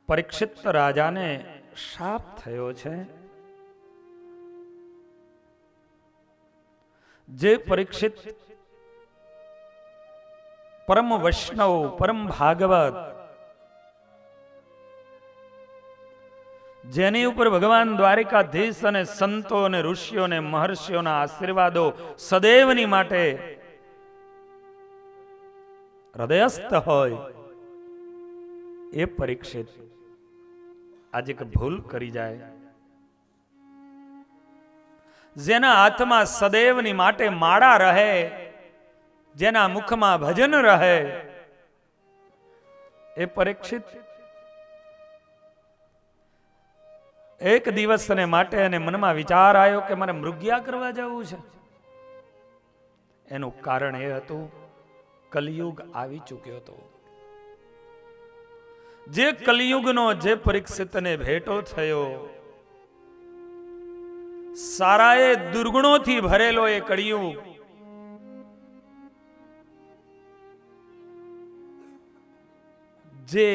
પરીક્ષિત રાજાને શાપ થયો છે. જે પરીક્ષિત પરમ વૈષ્ણવ, પરમ ભાગવત, જેની ઉપર ભગવાન દ્વારિકાધીશ અને સંતો અને ઋષિઓ અને મહર્ષિઓના આશીર્વાદો સદૈવની માટે હૃદયસ્થ હોય, એ પરીક્ષિત આજે એક ભૂલ કરી જાય, જેના હાથમાં સદૈવની માટે માળા રહે, જેના મુખમાં ભજન રહે, એ પરીક્ષિત એક દિવસને માટે એને મનમાં વિચાર આવ્યો કે મારે મૃગ્યા કરવા જવું છે. એનું કારણ એ હતું, કલિયુગ આવી ચૂક્યો હતો. જે કલિયુગનો જે પરીક્ષિતને ભેટો થયો, સારાએ દુર્ગુણોથી ભરેલો એ કળિયુગ, જે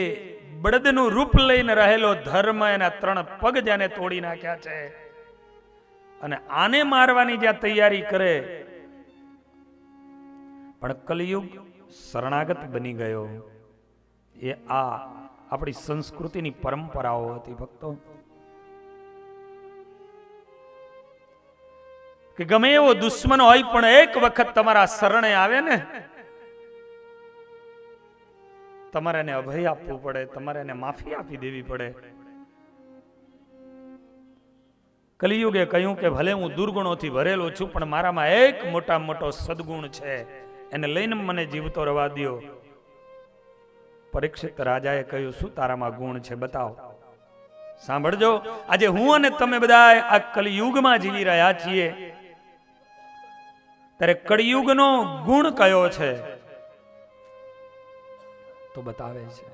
બળદનું રૂપ લઈને રહેલો ધર્મ, એના 3 પગ જેને તોડી નાખ્યા છે, અને આને મારવાની જ્યાં તૈયારી કરે, પણ કલિયુગ શરણાગત બની ગયો. એ આ આપણી સંસ્કૃતિની પરંપરાઓ હતી ભક્તો, કે ગમે એવો દુશ્મન હોય પણ એક વખત તમારા શરણે આવે ને, તમારે એને અભય આપવું પડે, તમારે એને માફી આપી દેવી પડે. કલિયુગે કહ્યું કે ભલે હું દુર્ગુણોથી ભરેલો છું, પણ મારામાં એક મોટા મોટો સદગુણ છે, એને લઈને મને જીવતો રવા દ્યો. પરીક્ષિત રાજાએ કહ્યું, શું તારામાં ગુણ છે, બતાવો. સાંભળજો, આજે હું અને તમે બધા આ કલિયુગમાં જીવી રહ્યા છીએ, ત્યારે કળિયુગનો ગુણ કયો છે તો બતાવે છે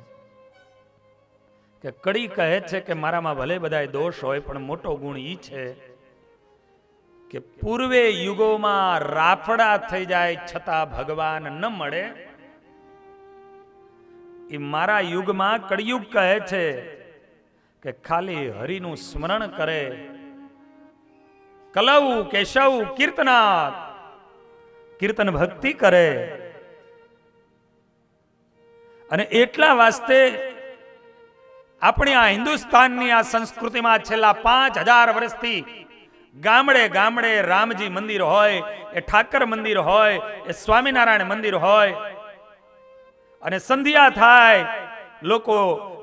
કે કડી કહે છે કે મારામાં ભલે બધાય દોષ હોય, પણ મોટો ગુણ ઈ છે કે પૂર્વે યુગોમાં રાફડા થઈ જાય છતાં ભગવાન ન મળે, એ મારા યુગમાં કળિયુગ કહે છે કે ખાલી હરિનું સ્મરણ કરે, કલવ કેશવ કીર્તનાથ, કીર્તન ભક્તિ કરે. અને એટલા વાસ્તે આપણી આ હિન્દુસ્તાનની આ સંસ્કૃતિમાં છેલ્લા 5000 વર્ષથી ગામડે ગામડે રામજી મંદિર હોય, એ ઠાકર મંદિર હોય, એ સ્વામિનારાયણ મંદિર હોય, અને સંધ્યા થાય, લોકો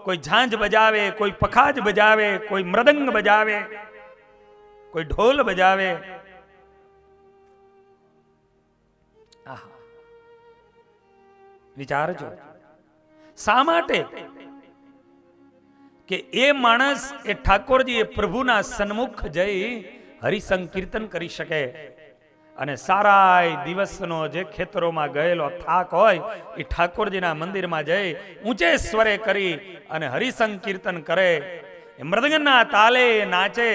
કોઈ ઝાંઝ બજાવે, કોઈ પખાજ બજાવે, કોઈ મૃદંગ બજાવે, કોઈ ઢોલ બજાવે. વિચારજો, શા માટે? કે એ માણસ, એ ઠાકોરજી, એ પ્રભુના સન્મુખ જઈ હરિસંકીર્તન કરી શકે, અને સારા દિવસનો જે ખેતરોમાં ગયેલો થાક હોય, એ ઠાકોરજીના મંદિરમાં જઈ ઊંચે સ્વરે કરી અને હરિસંકીર્તન કરે, એ મૃદંગના તાલે નાચે.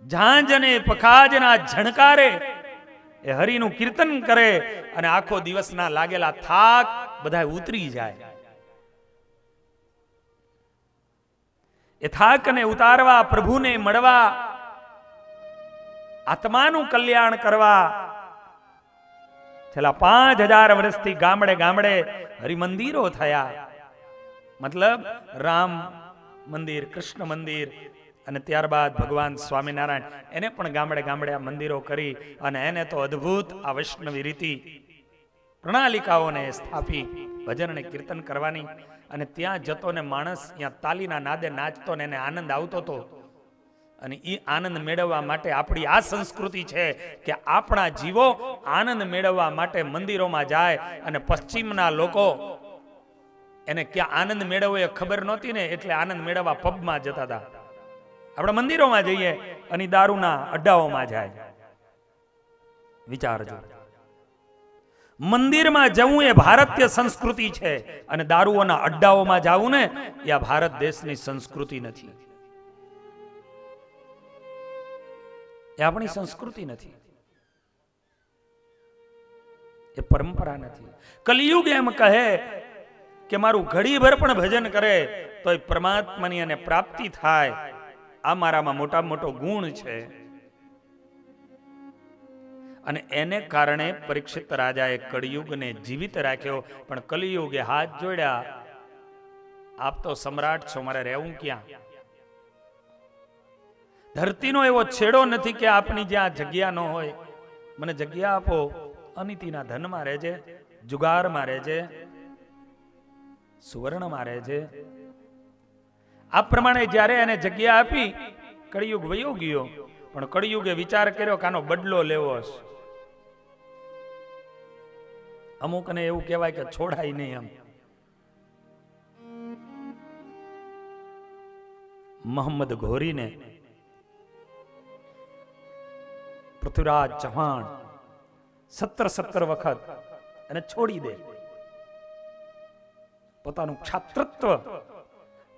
ઝાંઝ અને પખાજના ઝણકારે એ હરિનું કીર્તન કરે, અને આખો દિવસના લાગેલા થાક બધા ઉતરી જાય. એ થાકને ઉતારવા, પ્રભુને મળવા, આત્માનું કલ્યાણ કરવા છેલ્લા 5000 વર્ષથી ગામડે ગામડે હરિમંદિરો થયા. મતલબ રામ મંદિર, કૃષ્ણ મંદિર, અને ત્યારબાદ ભગવાન સ્વામિનારાયણ, એને પણ ગામડે ગામડે આ મંદિરો કરી, અને એને તો અદ્ભુત આ વૈષ્ણવી રીતિ પ્રણાલિકાઓને સ્થાપી, ભજન અને કીર્તન કરવાની. અને ત્યાં જતો ને માણસ ત્યાં તાલીના નાદે નાચતો ને એને આનંદ આવતો હતો. અને એ આનંદ મેળવવા માટે આપણી આ સંસ્કૃતિ છે કે આપણા જીવો આનંદ મેળવવા માટે મંદિરોમાં જાય, અને પશ્ચિમના લોકો એને ક્યાં આનંદ મેળવવો એ ખબર નહોતી ને, એટલે આનંદ મેળવવા પબમાં જતા હતા. આપણે મંદિરોમાં જઈએ અને દારૂના અડ્ડાઓમાં જાય. વિચારજો, મંદિરમાં જવું એ ભારતીય સંસ્કૃતિ છે, અને દારૂઓના અડ્ડાઓમાં જવું ને એ આ ભારત દેશની સંસ્કૃતિ નથી, એ આપણી સંસ્કૃતિ નથી. એ પરંપરા નથી. કલિયુગ એમ કહે કે મારું ઘડીભર પણ ભજન કરે તો એ પરમાત્માની અને પ્રાપ્તિ થાય. આ મારામાં મોટામાં મોટો ગુણ છે. અને એને કારણે પરીક્ષિત રાજાએ કળિયુગને જીવિત રાખ્યો. પણ કલિયુગે હાથ જોડ્યા, આપ તો સમ્રાટ છો, મારે રહેવું ક્યાં? ધરતીનો એવો છેડો નથી કે આપની જ્યાં જગ્યા ન હોય. મને જગ્યા આપો. અનિતિના ધનમાં રહેજે, જુગારમાં રહેજે, સુવર્ણમાં રહેજે. આ પ્રમાણે જ્યારે એને જગ્યા આપી, કળિયુગ વયો ગયો. પણ કળિયુગે વિચાર કર્યો કે આનો બદલો લેવો હશે. અમુકને એવું કહેવાય કે છોડાય નહીં. એમ મોહમ્મદ ઘોરીને પૃથ્વીરાજ ચૌહાણ 17 વખત એને છોડી દે. પોતાનું ક્ષાત્રત્વ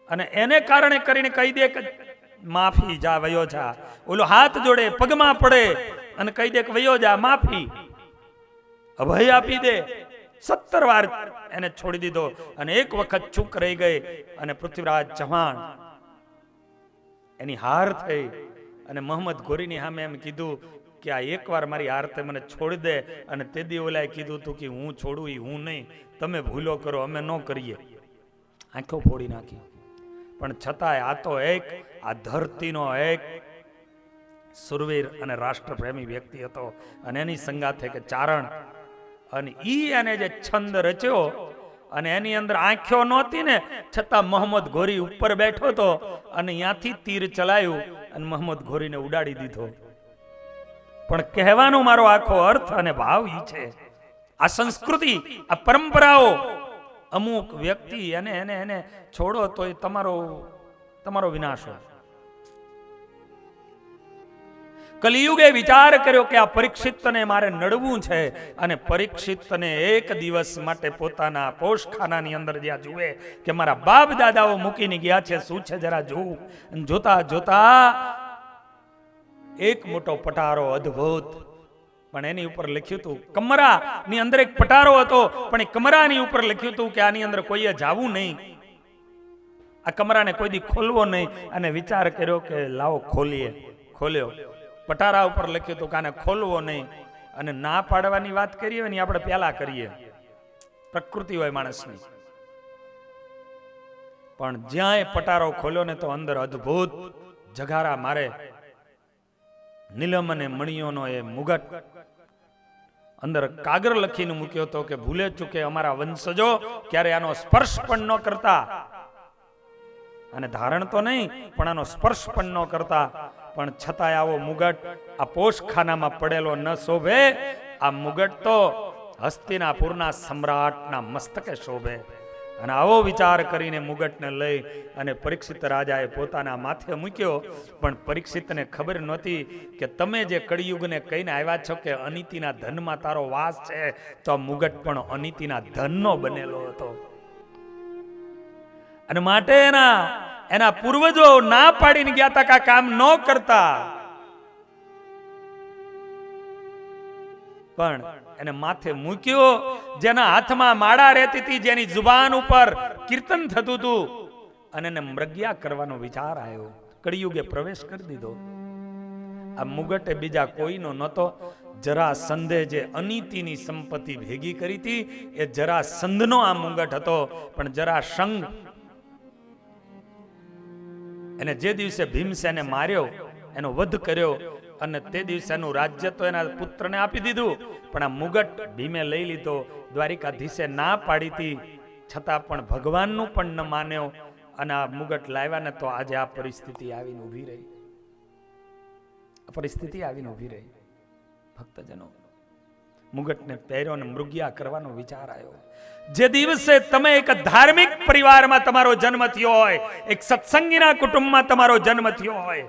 અને એને કારણે કરીને કહી દે કે માફી, જા વયો જા. ઓલો હાથ જોડે, પગમાં પડે અને કહી દે કે વયો જા, માફી, અભય આપી દે. 17 વાર એને છોડી દીધો અને એક વખત ચૂક રહી ગઈ. અને પૃથ્વીરાજ ચૌહાણ એની હાર થઈ અને મોહમ્મદ ઘોરીની સામે એમ કીધું કે આ એકવાર મારી હાર તે મને છોડી દે. અને તે દી ઓલાએ કીધું તું કે હું છોડું એ હું નહીં, તમે ભૂલો કરો, અમે ન કરીએ. આંખો ફોડી નાખી. પણ છતાંય આ તો આ ધરતીનો એક સુરવીર અને રાષ્ટ્રપ્રેમી વ્યક્તિ હતો. અને એની સંગાથે કે ચારણ, અને ઈ એને જે છંદ રચ્યો અને એની અંદર આંખો નહોતી ને, છતાં મોહમ્મદ ઘોરી ઉપર બેઠો હતો અને ત્યાંથી તીર ચલાયું અને મોહમ્મદ ઘોરીને ઉડાડી દીધો. પણ કહેવાનો મારો આખો અર્થ અને ભાવ ઈ છે, આ સંસ્કૃતિ, આ પરંપરાઓ, અમુક વ્યક્તિ એને છોડો તો એ તમારો વિનાશ હોય. કલિયુગે વિચાર કર્યો કે આ પરીક્ષિતને મારે નડવું છે. અને પરીક્ષિતને એક દિવસ માટે પોતાના પોષખાનાની અંદર જ્યાં જુએ કે મારા બાપ દાદાઓ મૂકીને ગયા છે, શું છે જરા જોઉં. જોતા જોતા એક મોટો પટારો, અદ્ભુત, પણ એની ઉપર લખ્યું હતું, કમરા ની અંદર એક પટારો હતો, પણ એ કમરાની ઉપર લખ્યું હતું કે આની અંદર કોઈએ જાવું નહીં, આ કમરાને કોઈ દી ખોલવો નહીં. અને વિચાર કર્યો કે લાવો ખોલીએ. ખોલ્યો. પટારા ઉપર લખ્યું હતું કે આને ખોલવો નહીં. અને ના પાડવાની વાત કરીએ ને આપણે પહેલા કરીએ, પ્રકૃતિ હોય માણસની. પણ જ્યાં એ પટારો ખોલ્યો ને તો અંદર અદ્ભુત જગારા મારે નીલમ અને મણિયોનો એ મુગટ, અંદર કાગર લખીને મૂક્યો હતો કે ભૂલે ચૂકે અમારા વંશજો ક્યારે આનો સ્પર્શ પણ ન કરતા, અને ધારણ તો નહીં પણ આનો સ્પર્શ પણ ન કરતા. પણ છતાંય આવો મુગટ આ પોષખાનામાં પડેલો ન શોભે. આ મુગટ તો હસ્તિનાપુરના સમ્રાટના મસ્તકે શોભે. અને આવો વિચાર કરીને મુગટને લઈ અને પરીક્ષિત રાજાએ પોતાના માથે મૂક્યો. પણ પરીક્ષિતને ખબર નહોતી કે તમે જે કળિયુગને કહીને આવ્યા છો કે અનિતિના ધનમાં તારો વાસ છે, તો આ મુગટ પણ અનિતિના ધનનો બનેલો હતો. અને માટે એના પૂર્વજો ના પાડીને ગયા હતા કે આ કામ ન કરતા. પણ એને માથે મૂક્યો. જેના હાથમાં માળા રહેતી હતી, જેની જુબાન ઉપર કીર્તન થતું હતું, અને એને મૃગ્યા કરવાનો વિચાર આવ્યો. કળિયુગે પ્રવેશ કરી દીધો. આ મુગટે બીજા કોઈનો નહોતો. જરાસંધે જે અનિતિની સંપત્તિ ભેગી કરી હતી એ જરાસંધનો આ મુગટ હતો. પણ જરાસંઘ એને જે દિવસે ભીમસેને માર્યો, એનો વધ કર્યો, અને તે દિવસે એનું રાજ્ય તો એના પુત્રને આપી દીધું. પણ આ મુગટ ભીમે લઈ લીધો. દ્વારિકાધીશે ના પાડી હતી, છતાં પણ ભગવાનનું પણ ન માન્યો. અને આ મુગટ લાવ્યા ને તો આજે આ પરિસ્થિતિ આવીને ઊભી રહી. પરિસ્થિતિ આવીને ઊભી રહી. ભક્તજનો, મુગટને પહેર્યો અને મૃગ્યા કરવાનો વિચાર આવ્યો. જે દિવસે તમે એક ધાર્મિક પરિવારમાં તમારો જન્મ થયો હોય, એક સત્સંગીના કુટુંબમાં તમારો જન્મ થયો હોય,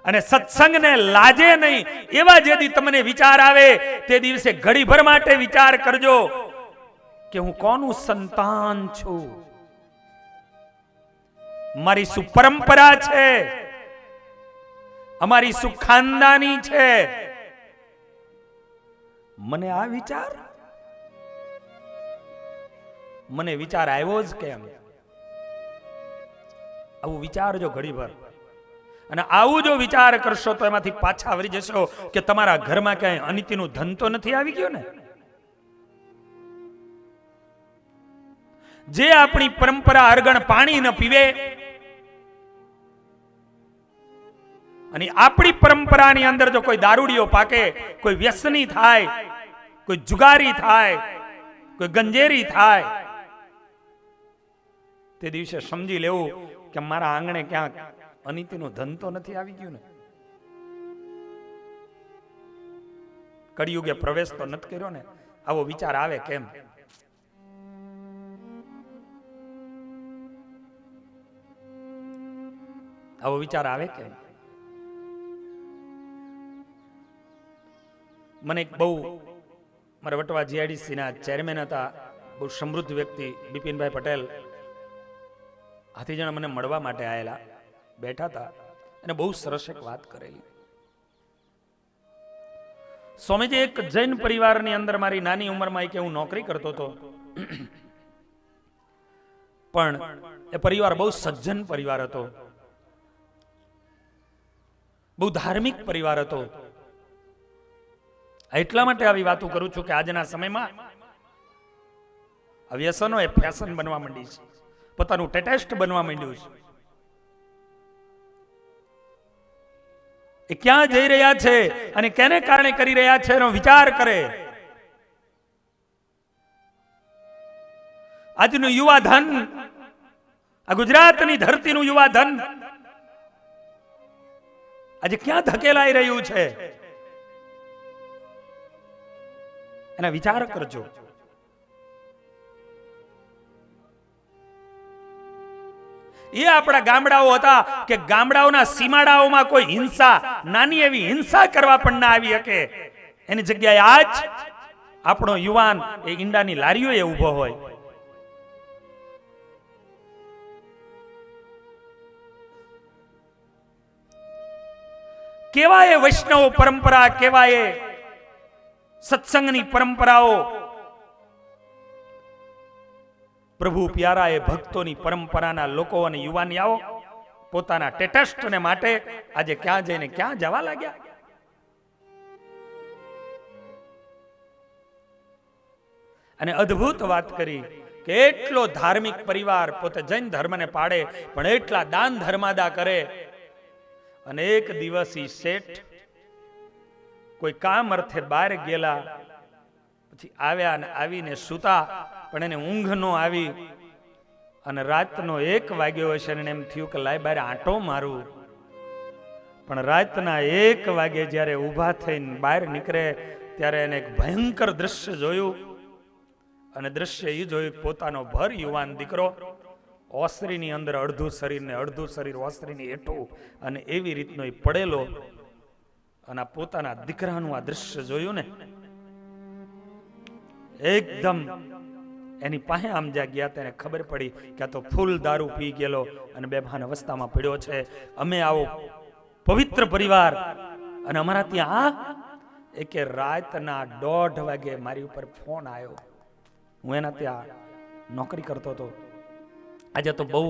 અને સત્સંગને લાજે નહીં એવા જે દી તમને વિચાર આવે, તે દિવસે ઘડીભર માટે વિચાર કરજો કે હું કોનું સંતાન છું, મારી શું પરંપરા છે, અમારી શું ખાનદાની છે. મને આ વિચાર, મને વિચાર આવ્યો જ કેમ? આવું વિચારજો ઘડીભર, અને આવું જો વિચાર કરશો તો એમાંથી પાછા આવરી જશો કે તમારા ઘરમાં ક્યાંય અનિતિનું ધન તો નથી આવી ગયું ને? જે આપણી પરંપરા અરગણ પાણી ન પીવે, અને આપણી પરંપરાની અંદર જો કોઈ દારૂડિયો પાકે, કોઈ વ્યસની થાય, કોઈ જુગારી થાય, કોઈ ગંજેરી થાય, તે દિવસે સમજી લેવું કે મારા આંગણે ક્યાંક અનિતિનું ધન તો નથી આવી ગયું ને? કળિયુગે પ્રવેશ તો નથી કર્યો ને? આવો વિચાર આવે કેમ? આવો વિચાર આવે કેમ? મને એક બહુ, મારા વટવા જીઆઈડીસી ના ચેરમેન હતા, બહુ સમૃદ્ધ વ્યક્તિ બિપિનભાઈ પટેલ, હાથીજણ મને મળવા માટે આવેલા, બેઠા હતા અને બહુ સરસ એક વાત કરેલી. સ્વામીજી, એક જૈન પરિવારની અંદર મારી નાની ઉંમરમાં કે હું નોકરી કરતો હતો, પણ એ પરિવાર બહુ સજ્જન પરિવાર હતો, બહુ ધાર્મિક પરિવાર હતો. એટલા માટે આવી વાતો કરું છું કે આજના સમયમાં આ વ્યસનો એ ફેશન બનવા માંડી છે, પોતાનું ટેટેસ્ટ બનવા માંડ્યું છે. એ ક્યાં જઈ રહ્યા છે અને કેને કારણે કરી રહ્યા છે એનો વિચાર કરે. આજનું યુવા ધન, આ ગુજરાતની ધરતીનું યુવા ધન આજે ક્યાં ધકેલાઈ રહ્યું છે એના વિચાર કરજો. એ આપણા ગામડાઓ હતા કે ગામડાઓના સીમાડાઓમાં કોઈ હિંસા, નાની એવી હિંસા કરવા પણ ના આવી શકે. એની જગ્યાએ આજ આપણો યુવાન એ ઈંડાની લારીઓએ ઊભો હોય. કેવા એ વૈષ્ણવ પરંપરા, કેવા એ સત્સંગની પરંપરાઓ, પ્રભુ પ્યારા એ ભક્તોની પરંપરાના લોકો અને યુવાનિયાઓ પોતાના ટેટેસ્ટને માટે આજે ક્યાં જઈને ક્યાં જવા લાગ્યા. અને અદ્ભુત વાત કરી કે એટલો ધાર્મિક પરિવાર, પોતે જૈન ધર્મને પાડે પણ એટલા દાન ધર્માદા કરે. અને એક દિવસ ઈ શેઠ કોઈ કામ અર્થે બહાર ગયેલા, પછી આવ્યા અને આવીને સૂતા, પણ એને ઊંઘ નો આવી અને રાતનો 1 વાગ્યો હશે અને એમ થયું કે લાય બહાર આંટો મારું. પણ રાતના 1 વાગે જ્યારે ઊભા થઈને બહાર નીકળે ત્યારે એને એક ભયંકર દ્રશ્ય જોયું. અને દ્રશ્ય એ જોયું, પોતાનો ભર યુવાન દીકરો ઓસરીની અંદર અડધું શરીર ને અડધું શરીર ઓસરીની હેઠું, અને એવી રીતનો એ પડેલો. અને પોતાના દીકરાનું આ દ્રશ્ય જોયું ને, એકદમ એની પાસે આમ જ્યાં ગયા તેને ખબર પડી કે આ તો ફૂલ દારૂ પી ગયેલો અને બેભાન અવસ્થામાં પડ્યો છે. અમે આવો પવિત્ર પરિવાર અને અમારા ત્યાં એક રાતના 1:30 વાગે મારી ઉપર ફોન આવ્યો. હું એના ત્યાં નોકરી કરતો હતો. આજે તો બહુ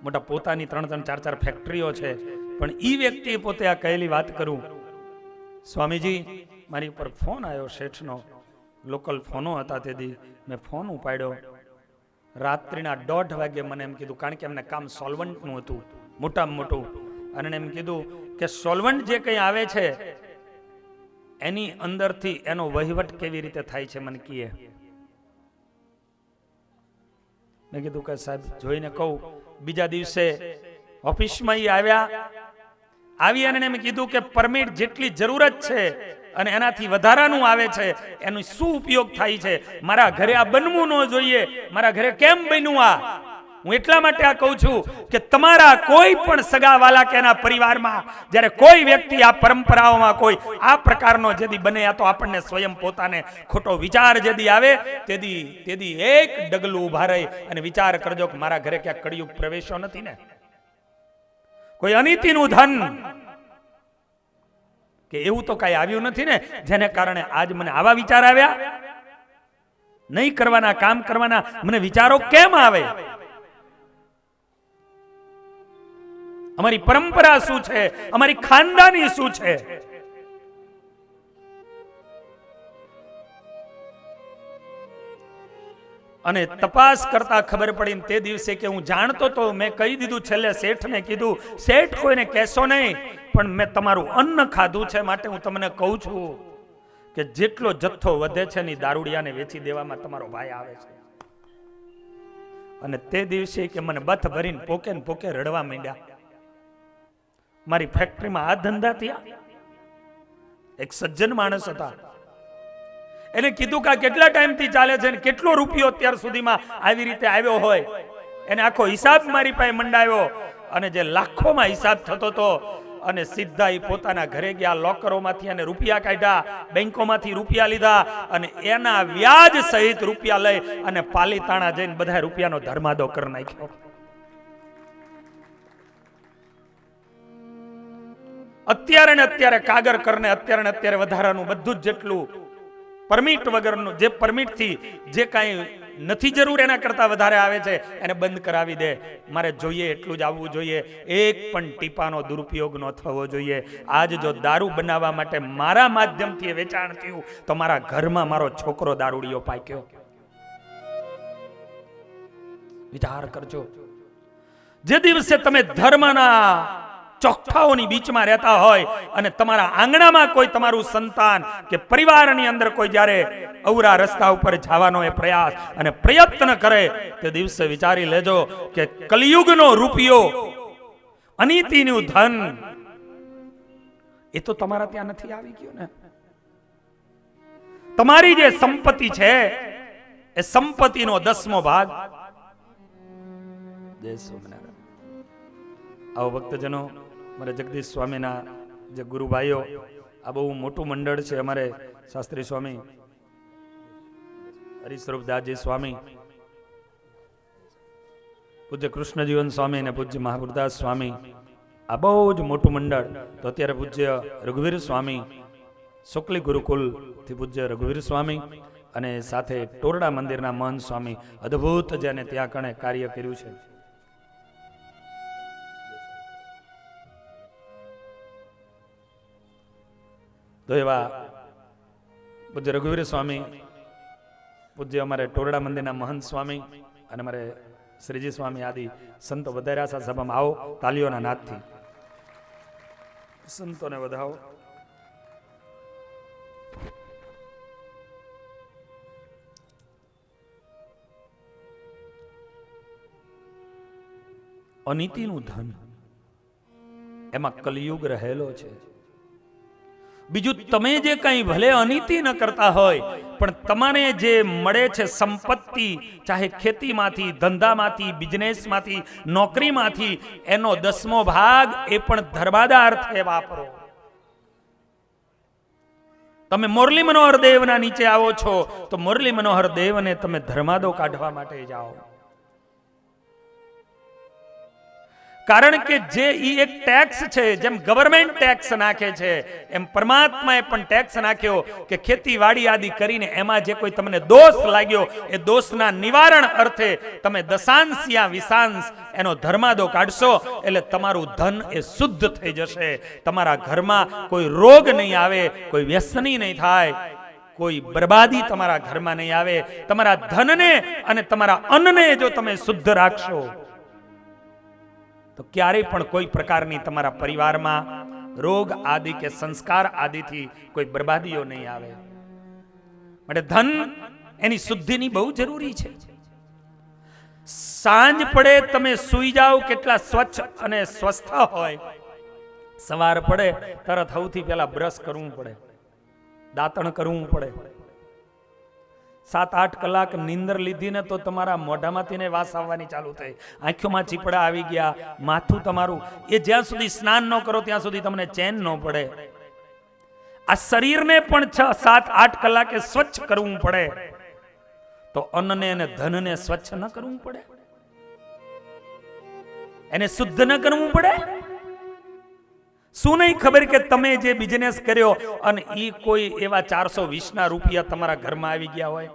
મોટા પોતાની 3-3, 4-4 ફેક્ટરીઓ છે, પણ ઈ વ્યક્તિએ પોતે આ કહેલી વાત કરું, સ્વામીજી મારી ઉપર ફોન આવ્યો શેઠનો, લોકલ ફોનો હતા તેથી મેં ફોન ઉપાડ્યો. રાત્રિના 1:30 વાગે મને એમ કીધું, કારણ કે એમને કામ સોલ્વન્ટનું હતું મોટામાં મોટું, અને એમ કીધું કે સોલ્વન્ટ જે કંઈ આવે છે એની અંદરથી એનો વહીવટ કેવી રીતે થાય છે મને કીએ. મેં કીધું કે સાહેબ જોઈને કહું. બીજા દિવસે ઓફિસમાં આવી અને એમ કીધું કે પરમિટ જેટલી જરૂરત છે અને એનાથી વધારાનું આવે છે એનો શું ઉપયોગ થાય છે? મારા ઘરે આ બનવું ન જોઈએ. મારા ઘરે કેમ બન્યું આ? હું એટલા માટે આ કહું છું કે તમારા કોઈ પણ સગાવાલા કે એના પરિવારમાં જ્યારે કોઈ વ્યક્તિ આ પરંપરાઓમાં કોઈ આ પ્રકારનો જેદી બને, આ તો આપણને સ્વયં પોતાને ખોટો વિચાર જેદી આવે તેદી એક ડગલું ઉભા રહી અને વિચાર કરજો કે મારા ઘરે ક્યાંક કળિયુગ પ્રવેશો નથી ને? કોઈ અનિતિનું ધન, કે એવું તો કઈ આવ્યું નથી ને જેને કારણે આજ મને આવા વિચાર આવ્યા? નહીં કરવાના કામ કરવાના મને વિચારો કેમ આવે? અમારી પરંપરા શું છે? અમારી ખાનદાની શું છે? અને તપાસ કરતા ખબર પડી તે દિવસે કે હું જાણતો તો મેં કહી દીધું, છેલ્લે શેઠને કીધું, શેઠ કોઈને કહેશો નહીં, પણ મેં તમારું અન્ન ખાધું છે માટે હું તમને કહું છું કે જેટલો જથ્થો વધે છે ને દારૂડિયાને વેચી દેવામાં તમારો ભાઈ આવે છે. અને તે દિવસે કે મને બથ ભરીને પોકે ને પોકે રડવા માંડ્યા. મારી ફેક્ટરીમાં આ ધંધા થયા. એક સજ્જન માણસ હતા, એને કીધું કે કેટલા ટાઈમથી ચાલે છે ને કેટલો રૂપિયો અત્યાર સુધીમાં આવી રીતે આવ્યો હોય. એને આખો હિસાબ મારી પાસે મંડાવ્યો અને જે લાખોમાં હિસાબ થતો હતો અને સીધા એ પોતાના ઘરે ગયા, લોકરોમાંથી અને રૂપિયા કાઢ્યા, બેંકોમાંથી રૂપિયા લીધા અને એના વ્યાજ સહિત રૂપિયા લઈ અને પાલીતાણા જઈને બધા રૂપિયાનો ધર્માદો કરી નાખ્યો. અત્યારે ને અત્યારે કાગર કરને અત્યારે ને અત્યારે વધારાનું બધું જ જેટલું પરમિટ વગરનું, જે પરમિટ થી જે કાંઈ નથી જરૂર એના કરતા વધારે આવે છે એને બંધ કરાવી દે. મારે જોઈએ એટલું જ આવવું જોઈએ, એક પણ ટીપાનો દુરુપયોગ ન થવો જોઈએ. આજ જો દારૂ બનાવવા માટે મારા માધ્યમથી વેચાણ થયું તો મારા ઘરમાં મારો છોકરો દારૂડિયો પાક્યો. વિચાર કરજો. જે દિવસે તમે ધર્મના ચોકઠાઓની બીચમાં રહેતા હોય અને તમારા આંગણામાં કોઈ તમારું સંતાન કે પરિવારની અંદર કોઈ જ્યારે અવરા રસ્તા ઉપર જવાનો એ પ્રયાસ અને પ્રયત્ન કરે તે દિવસે વિચારી લેજો કે કલિયુગનો રૂપિયો, અનીતિનું ધન એ તો તમારા ત્યાં નથી આવી ગયું ને. તમારી જે સંપત્તિ છે એ સંપત્તિનો 10મો ભાગ દેશો બનાવે. આવો ભક્તજનો, મારે જગદીશ સ્વામીના જે ગુરુભાઈઓ, આ બહુ મોટું મંડળ છે. અમારે શાસ્ત્રી સ્વામી હરિસ્વરૂપદાસજી સ્વામી, પૂજ્ય કૃષ્ણજીવન સ્વામી અને પૂજ્ય મહાપુરદાસ સ્વામી, આ બહુ જ મોટું મંડળ. તો અત્યારે પૂજ્ય રઘુવીર સ્વામી, શુક્લી ગુરુકુલ થી પૂજ્ય રઘુવીર સ્વામી અને સાથે ટોરડા મંદિરના મહંત સ્વામી, અદ્ભુત જેને ત્યાં કણે કાર્ય કર્યું છે. તો એવા પૂજ્ય રઘુવીર સ્વામી, પૂજ્ય અમારે ટોરડા મંદિરના મહંત સ્વામી અને અમારે શ્રીજી સ્વામી આદિ સંતો વધાર્યા છે સભામાં. આવો તાલીઓના નાદથી સંતોને વધાવો. અનીતિનું ધન, એમાં કલિયુગ રહેલો છે. બીજું તમે જે કંઈ ભલે અનીતિ ન કરતા હોય પણ તમારે જે મળે છે સંપત્તિ, ચાહે ખેતીમાંથી, ધંધામાંથી, બિઝનેસમાંથી, નોકરીમાંથી, એનો 10મો ભાગ એ પણ ધર્માદાર્થે વાપરો. તમે મુરલી મનોહર દેવના નીચે આવો છો તો મુરલી મનોહર દેવને તમે ધર્માદો કાઢવા માટે જાઓ. કારણ કે જે ઈ એક ટેક્સ છે, જેમ ગવર્મેન્ટ ટેક્સ નાખે છે એમ પરમાત્માએ પણ ટેક્સ નાખ્યો કે ખેતીવાડી આદિ કરીને એમાં જે કોઈ તમને દોષ લાગ્યો એ દોષના નિવારણ અર્થે તમે દશાંશ યા વિશાંશ એનો ધર્માદો કાઢશો એટલે તમારું ધન એ શુદ્ધ થઈ જશે. તમારા ઘરમાં કોઈ રોગ નહીં આવે, કોઈ વ્યસની નહીં થાય, કોઈ બરબાદી તમારા ઘરમાં નહીં આવે. તમારા ધનને અને તમારા અન્નને જો તમે શુદ્ધ રાખશો તો ક્યારેય પણ કોઈ પ્રકારની તમારા પરિવારમાં રોગ આદિ કે સંસ્કાર આદિથી કોઈ બરબાદીઓ નહીં આવે. માટે ધન એની શુદ્ધિની બહુ જરૂરી છે. સાંજ પડે તમે સૂઈ જાઓ કેટલા સ્વચ્છ અને સ્વસ્થ હોય, સવાર પડે તરત સૌથી પહેલા બ્રશ કરવું પડે, દાંતણ કરવું પડે. 7-8 કલાક નીંદર લીધી ને તો તમારા મોઢામાંથી ને વાસ આવવાની ચાલુ થઈ, આંખોમાં ચીપડા આવી ગયા, માથું તમારું એ જ્યાં સુધી સ્નાન ન કરો ત્યાં સુધી તમને ચેન ન પડે. આ શરીરને પણ 6-7-8 કલાકે સ્વચ્છ કરવું પડે તો અન્નને અને ધનને સ્વચ્છ ન કરવું પડે, એને શુદ્ધ ન કરવું પડે. શું નહીં ખબર કે તમે જે બિઝનેસ કર્યો અને ઈ કોઈ એવા 420 રૂપિયા તમારા ઘરમાં આવી ગયા હોય.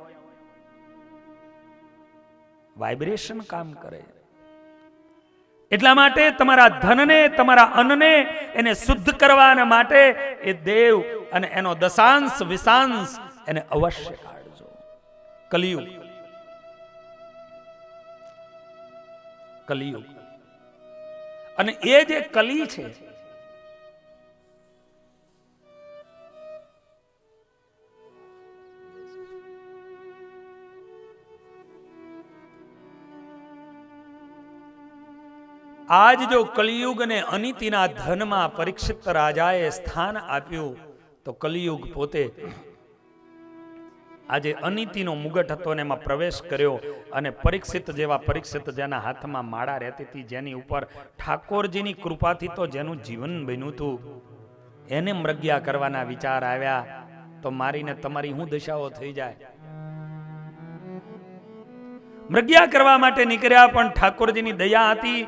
વાઇબ્રેશન કામ કરે. એટલા માટે તમારા ધનને, તમારા અન્નને એને શુદ્ધ કરવાના માટે એ દેવ અને એનો દશાંશ વિશાંશ એને અવશ્ય કાઢજો. કલિયુગ, કલિયુગ. અને એ જે કલી છે, આજ જો કલિયુગ અને અનિતિના ધનમાં પરીક્ષિત રાજાએ સ્થાન આપ્યું તો કલિયુગ પોતે આજે અનિતિનો મુગટ હતો ને એમાં પ્રવેશ કર્યો અને પરીક્ષિત જેવા પરીક્ષિત જેના હાથમાં માળા રહેતી હતી, જેની ઉપર ઠાકોરજીની કૃપાથી તો જેનું જીવન બન્યું હતું, એને મૃગ્યા કરવાના વિચાર આવ્યા તો મારીને તમારી શું દશાઓ થઈ જાય. મૃગ્યા કરવા માટે નીકળ્યા પણ ઠાકોરજીની દયા હતી.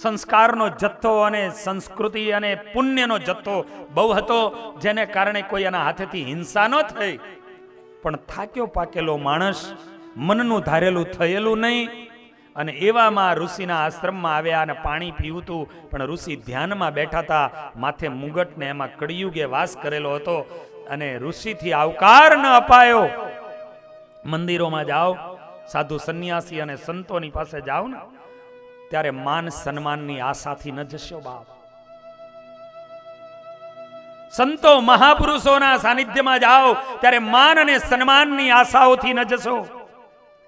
સંસ્કારનો જથ્થો અને સંસ્કૃતિ અને પુણ્યનો જથ્થો બહુ હતો, જેને કારણે કોઈ એના હાથેથી હિંસા ન થઈ. પણ થાક્યો પાકેલો માણસ, મનનું ધારેલું થયેલું નહીં. અને એવામાં ઋષિના આશ્રમમાં આવ્યા અને પાણી પીવું હતું, પણ ઋષિ ધ્યાનમાં બેઠા હતા, માથે મુગટ ને એમાં કળિયુગે વાસ કરેલો હતો અને ઋષિથી આવકાર ન અપાયો. મંદિરોમાં જાઓ, સાધુ સંન્યાસી અને સંતોની પાસે જાઓ ને ત્યારે માન સન્માનની આશાથી ન જશો બાપ. સંતો મહાપુરુષોના સાનિધ્યમાં જાઓ ત્યારે માન અને સન્માનની આશાઓથી ન જશો.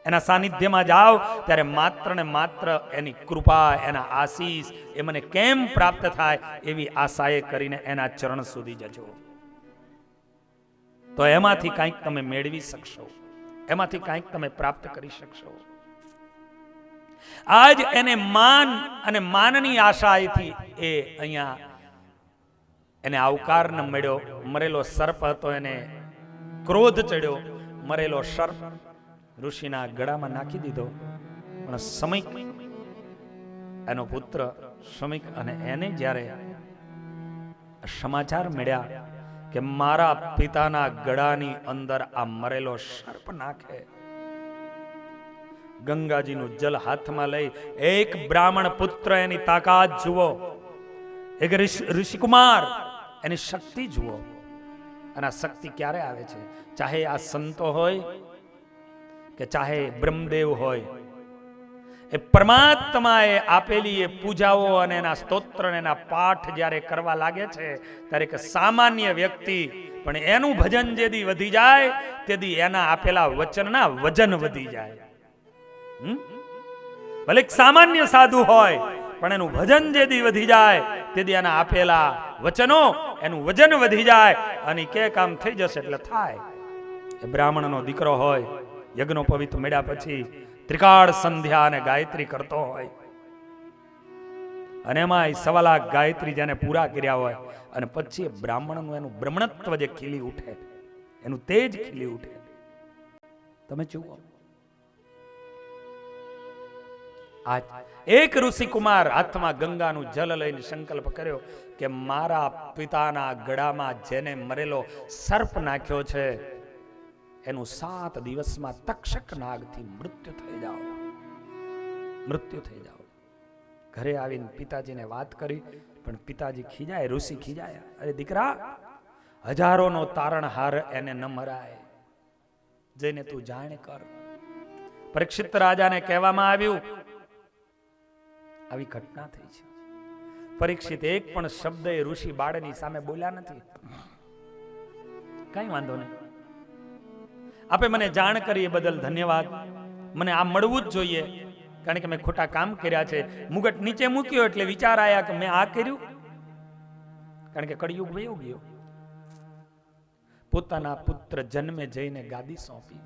એના સાનિધ્યમાં જાઓ ત્યારે માત્ર ને માત્ર એની કૃપા, એના આશીષ એ મને કેમ પ્રાપ્ત થાય એવી આશાએ કરીને એના ચરણ સુધી જજો. તો એમાંથી કંઈક તમે મેળવી શકશો, એમાંથી કંઈક તમે પ્રાપ્ત કરી શકશો. આજ એને માન અને માનની આશાએથી એ અહીંયા એને આવકાર ન મળ્યો. મરેલો સર્પ હતો, એને ક્રોધ ચડ્યો. મરેલો સર્પ ઋષિના ગળામાં નાખી દીધો. પણ સમીક એનો પુત્ર સમીક, અને એને જ્યારે સમાચાર મળ્યા કે મારા પિતાના ગળાની અંદર આ મરેલો સર્પ નાખે, ગંગાજીનું જલ હાથમાં લઈ એક બ્રાહ્મણ પુત્ર એની તાકાત જુઓ, એક ઋષિકુમાર એની શક્તિ જુઓ. અને આ શક્તિ ક્યારે આવે છે? ચાહે આ સંતો હોય કે ચાહે બ્રહ્મદેવ હોય, એ પરમાત્માએ આપેલી એ પૂજાઓ અને એના સ્તોત્ર અને એના પાઠ જ્યારે કરવા લાગે છે ત્યારે કે સામાન્ય વ્યક્તિ પણ એનું ભજન જેદી વધી જાય તેદી એના આપેલા વચનના વજન વધી જાય. ભલે સામાન્ય સાધુ હોય પણ એનું ભજન જેદી વધી જાય તેદી એના આપેલા વચનો એનું વજન વધી જાય અને કે કામ થઈ જશે એટલે થાય. એ બ્રાહ્મણનો દીકરો હોય, યજ્ઞોપવિત મળ્યા પછી ત્રિકાળ સંધ્યા અને ગાયત્રી કરતો હોય, અને એમાં 1.25 લાખ ગાયત્રી જેને પૂરા કર્યા હોય, અને પછી બ્રાહ્મણનું એનું બ્રહ્મણત્વ જે ખીલી ઉઠે, એનું તેજ ખીલી ઉઠે. તમે જુઓ, આજ એક ઋષિકુમાર હાથમાં ગંગાનું જલ લઈને સંકલ્પ કર્યો કે મારા પિતાના ગળામાં જેને મરેલો સર્પ નાખ્યો છે એનું 7 દિવસમાં તક્ષક નાગથી મૃત્યુ થઈ જાઓ, મૃત્યુ થઈ જાઓ. ઘરે આવીને પિતાજીને વાત કરી, પણ પિતાજી ખીજાય, ઋષિ ખીજાય. અરે દીકરા, હજારોનો તારણહાર એને ન મરાય, જઈને તું જાણ કર. પરીક્ષિત રાજાને કહેવામાં આવ્યું આવી ઘટના થઈ છે. પરીક્ષિત એક પણ શબ્દ એ ઋષિ બાળની સામે બોલ્યા નથી. કઈ વાંધો નહીં, આપે મને જાણ કરી એ બદલ ધન્યવાદ. મને આ મળવું જ જોઈએ, કારણ કે મેં ખોટા કામ કર્યા છે. મુગટ નીચે મૂક્યો એટલે વિચાર આવ્યા કે મેં આ કર્યું, કારણ કે કળિયુગ વયો ગયો. પોતાના પુત્ર જન્મે જઈને ગાદી સોંપી,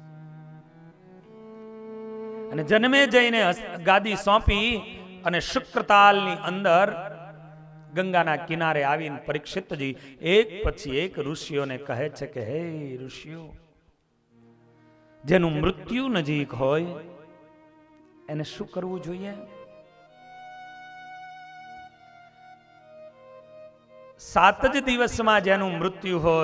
અને જન્મે જઈને ગાદી સોંપી અને શુક્રતાલની અંદર ગંગાના કિનારે આવીને પરીક્ષિતજી એક પછી એક ઋષિઓને કહે છે કે હે ઋષિઓ, જેનું મૃત્યુ નજીક હોય એને શું કરવું જોઈએ? સાત જ દિવસમાં જેનું મૃત્યુ હોય